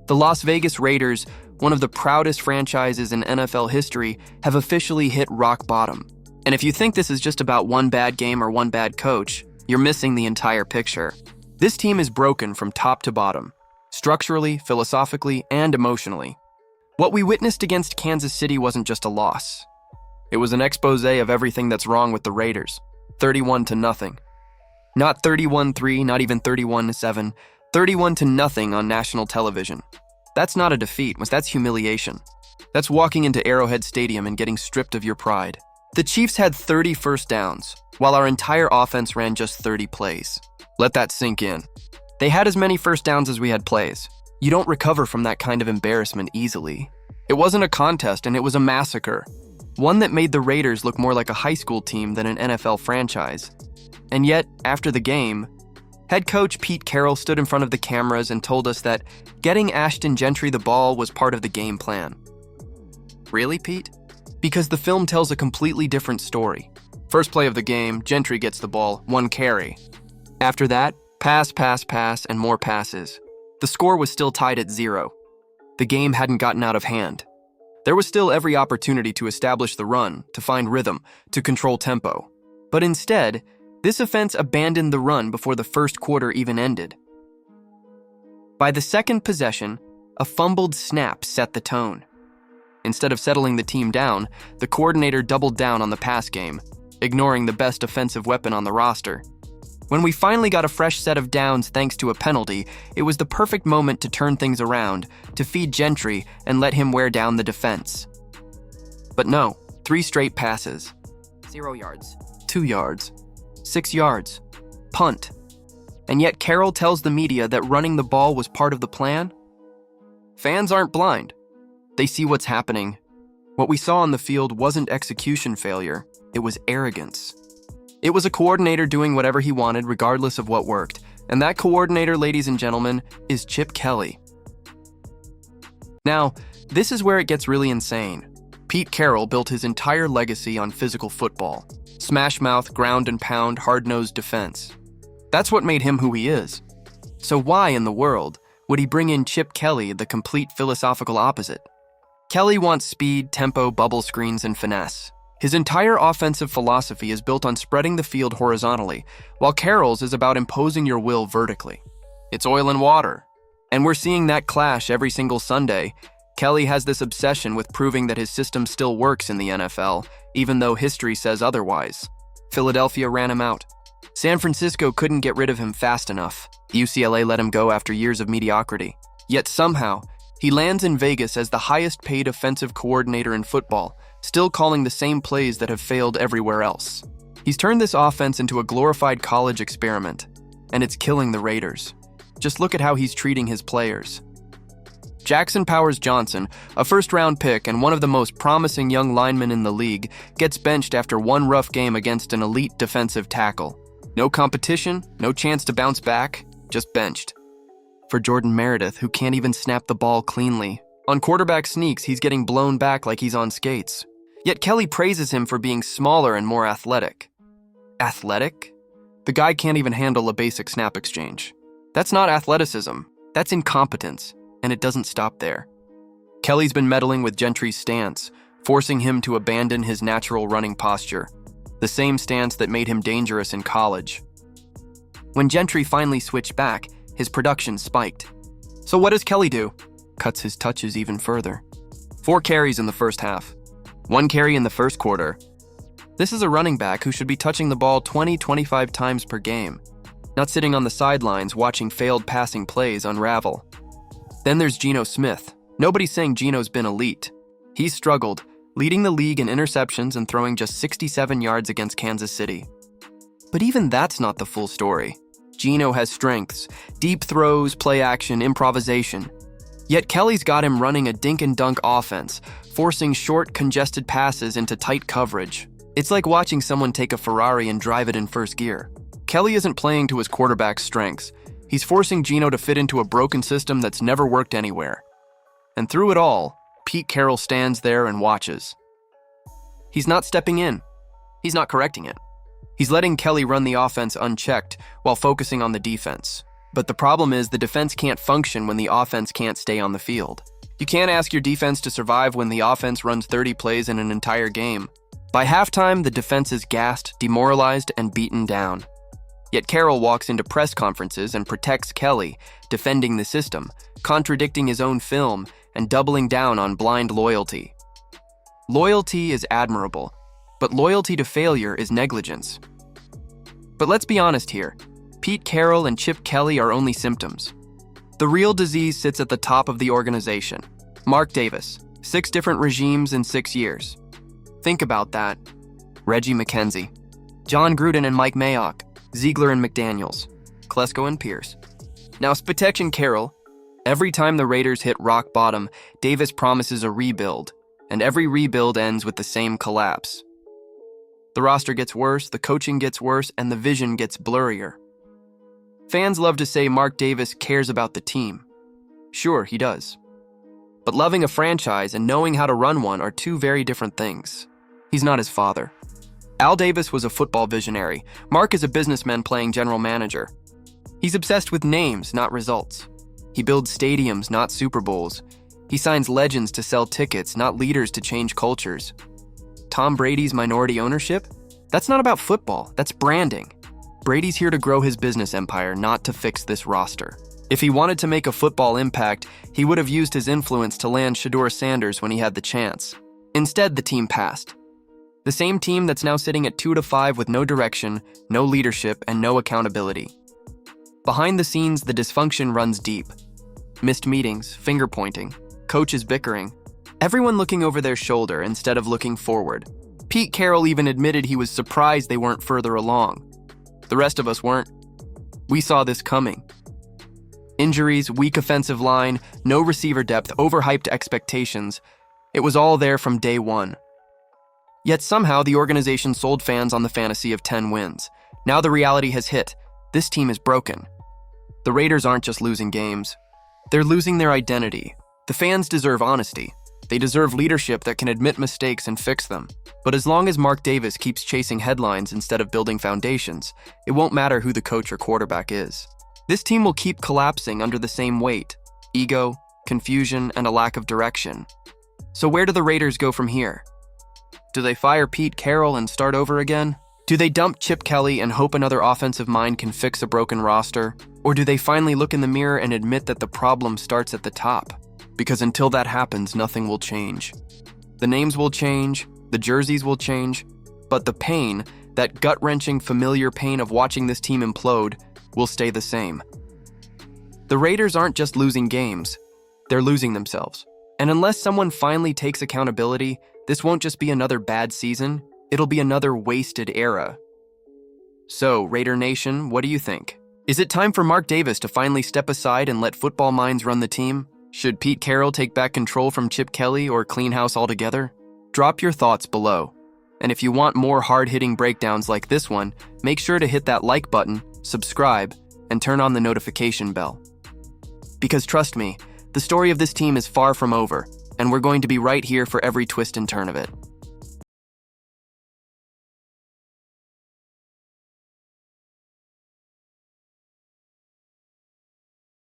The Las Vegas Raiders, one of the proudest franchises in NFL history, have officially hit rock bottom. And if you think this is just about one bad game or one bad coach, you're missing the entire picture. This team is broken from top to bottom, structurally, philosophically, and emotionally. What we witnessed against Kansas City wasn't just a loss. It was an expose of everything that's wrong with the Raiders. 31-0. Not 31-3, not even 31-7. 31-0 on national television. That's not a defeat, that's humiliation. That's walking into Arrowhead Stadium and getting stripped of your pride. The Chiefs had 30 first downs, while our entire offense ran just 30 plays. Let that sink in. They had as many first downs as we had plays. You don't recover from that kind of embarrassment easily. It wasn't a contest, and it was a massacre. One that made the Raiders look more like a high school team than an NFL franchise. And yet, after the game, head coach Pete Carroll stood in front of the cameras and told us that getting Ashton Gentry the ball was part of the game plan. Really, Pete? Because the film tells a completely different story. First play of the game, Gentry gets the ball, 1 carry. After that, pass, and more passes. The score was still tied at 0. The game hadn't gotten out of hand. There was still every opportunity to establish the run, to find rhythm, to control tempo. But instead, this offense abandoned the run before the first quarter even ended. By the second possession, a fumbled snap set the tone. Instead of settling the team down, the coordinator doubled down on the pass game, ignoring the best offensive weapon on the roster. When we finally got a fresh set of downs thanks to a penalty, it was the perfect moment to turn things around, to feed Gentry and let him wear down the defense. But no, 3 straight passes. 0 yards. 2 yards. 6 yards. Punt. And yet Carroll tells the media that running the ball was part of the plan? Fans aren't blind. They see what's happening. What we saw on the field wasn't execution failure, it was arrogance. It was a coordinator doing whatever he wanted regardless of what worked. And that coordinator, ladies and gentlemen, is Chip Kelly. Now, this is where it gets really insane. Pete Carroll built his entire legacy on physical football. Smash mouth, ground and pound, hard-nosed defense. That's what made him who he is. So why in the world would he bring in Chip Kelly, the complete philosophical opposite? Kelly wants speed, tempo, bubble screens, and finesse. His entire offensive philosophy is built on spreading the field horizontally, while Carroll's is about imposing your will vertically. It's oil and water. And we're seeing that clash every single Sunday. Kelly has this obsession with proving that his system still works in the NFL, even though history says otherwise. Philadelphia ran him out. San Francisco couldn't get rid of him fast enough. UCLA let him go after years of mediocrity. Yet somehow, he lands in Vegas as the highest-paid offensive coordinator in football, still calling the same plays that have failed everywhere else. He's turned this offense into a glorified college experiment, and it's killing the Raiders. Just look at how he's treating his players. Jackson Powers Johnson, a first-round pick and one of the most promising young linemen in the league, gets benched after one rough game against an elite defensive tackle. No competition, no chance to bounce back, just benched. For Jordan Meredith, who can't even snap the ball cleanly. On quarterback sneaks, he's getting blown back like he's on skates. Yet Kelly praises him for being smaller and more athletic. Athletic? The guy can't even handle a basic snap exchange. That's not athleticism, that's incompetence, and it doesn't stop there. Kelly's been meddling with Gentry's stance, forcing him to abandon his natural running posture, the same stance that made him dangerous in college. When Gentry finally switched back, his production spiked. So what does Kelly do? Cuts his touches even further. 4 carries in the first half. 1 carry in the first quarter. This is a running back who should be touching the ball 20-25 times per game, not sitting on the sidelines watching failed passing plays unravel. Then there's Geno Smith. Nobody's saying Geno's been elite. He's struggled, leading the league in interceptions and throwing just 67 yards against Kansas City. But even that's not the full story. Geno has strengths, deep throws, play action, improvisation. Yet Kelly's got him running a dink-and-dunk offense, forcing short, congested passes into tight coverage. It's like watching someone take a Ferrari and drive it in first gear. Kelly isn't playing to his quarterback's strengths. He's forcing Geno to fit into a broken system that's never worked anywhere. And through it all, Pete Carroll stands there and watches. He's not stepping in. He's not correcting it. He's letting Kelly run the offense unchecked while focusing on the defense. But the problem is the defense can't function when the offense can't stay on the field. You can't ask your defense to survive when the offense runs 30 plays in an entire game. By halftime, the defense is gassed, demoralized, and beaten down. Yet Carroll walks into press conferences and protects Kelly, defending the system, contradicting his own film, and doubling down on blind loyalty. Loyalty is admirable, but loyalty to failure is negligence. But let's be honest here. Pete Carroll and Chip Kelly are only symptoms. The real disease sits at the top of the organization. Mark Davis, 6 different regimes in 6 years. Think about that. Reggie McKenzie, John Gruden and Mike Mayock, Ziegler and McDaniels, Klesko and Pierce. Now Spatek and Carroll, every time the Raiders hit rock bottom, Davis promises a rebuild, and every rebuild ends with the same collapse. The roster gets worse, the coaching gets worse, and the vision gets blurrier. Fans love to say Mark Davis cares about the team. Sure, he does. But loving a franchise and knowing how to run one are two very different things. He's not his father. Al Davis was a football visionary. Mark is a businessman playing general manager. He's obsessed with names, not results. He builds stadiums, not Super Bowls. He signs legends to sell tickets, not leaders to change cultures. Tom Brady's minority ownership? That's not about football, that's branding. Brady's here to grow his business empire, not to fix this roster. If he wanted to make a football impact, he would have used his influence to land Shedeur Sanders when he had the chance. Instead, the team passed. The same team that's now sitting at 2-5 with no direction, no leadership, and no accountability. Behind the scenes, the dysfunction runs deep. Missed meetings, finger-pointing, coaches bickering, everyone looking over their shoulder instead of looking forward. Pete Carroll even admitted he was surprised they weren't further along. The rest of us weren't. We saw this coming. Injuries, weak offensive line, no receiver depth, overhyped expectations. It was all there from day one. Yet somehow the organization sold fans on the fantasy of 10 wins. Now the reality has hit. This team is broken. The Raiders aren't just losing games. They're losing their identity. The fans deserve honesty. They deserve leadership that can admit mistakes and fix them. But as long as Mark Davis keeps chasing headlines instead of building foundations, it won't matter who the coach or quarterback is. This team will keep collapsing under the same weight: ego, confusion, and a lack of direction. So where do the Raiders go from here? Do they fire Pete Carroll and start over again? Do they dump Chip Kelly and hope another offensive mind can fix a broken roster? Or do they finally look in the mirror and admit that the problem starts at the top? Because until that happens, nothing will change. The names will change, the jerseys will change, but the pain, that gut-wrenching familiar pain of watching this team implode, will stay the same. The Raiders aren't just losing games, they're losing themselves. And unless someone finally takes accountability, this won't just be another bad season, it'll be another wasted era. So, Raider Nation, what do you think? Is it time for Mark Davis to finally step aside and let football minds run the team? Should Pete Carroll take back control from Chip Kelly or clean house altogether? Drop your thoughts below. And if you want more hard-hitting breakdowns like this one, make sure to hit that like button, subscribe, and turn on the notification bell. Because trust me, the story of this team is far from over, and we're going to be right here for every twist and turn of it.